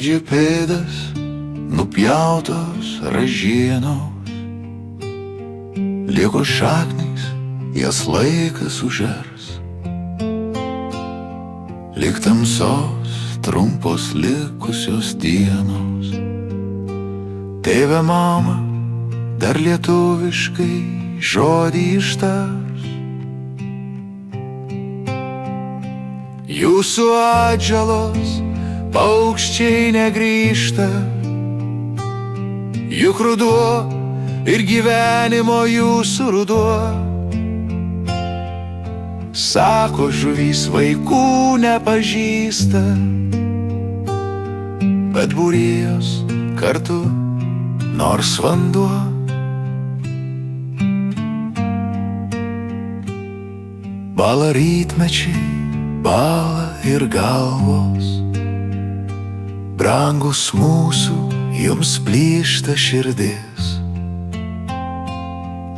Medžių pėdas, nupjautos ražienos, liko šaknys, jas laikas užers. Lyg tamsos trumpos likusios dienos. Tėve, mama, dar lietuviškai žodį ištars. Jūsų atžalos paukščiai negrįžta, juk ruduo ir gyvenimo jūsų ruduo. Sako, žuvys vaikų nepažįsta, bet būrijos kartu nors vanduo. Bąla rytmečiai, bąla ir galvos, brangus mūsų, jums plyšta širdis.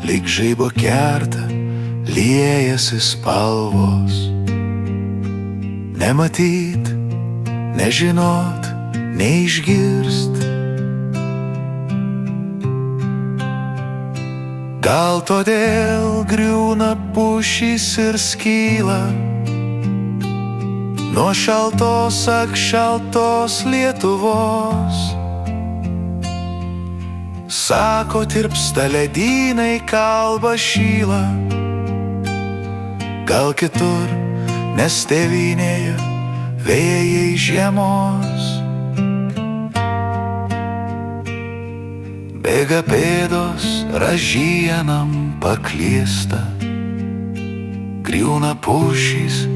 Lyg žaibo kerta, liejasi spalvos. Nematyt, nežinot, neišgirst. Gal todėl griūna pušys ir skyla nuo šaltos šaltos Lietuvos. Sako, tirpsta ledynai, kalba šyla. Gal kitur, nes tėvynėje vėjai žiemos. Bėga pėdos, ražienam paklysta, griūna pušys,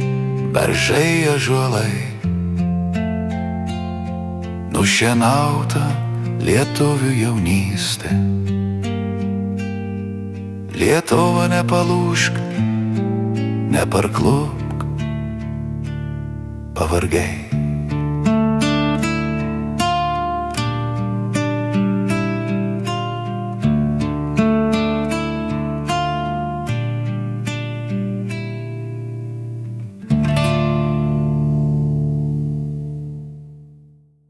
beržai ąžuolai. Nušienauta lietuvių jaunystė. Lietuva, nepalūžk, neparklupk, pavargai.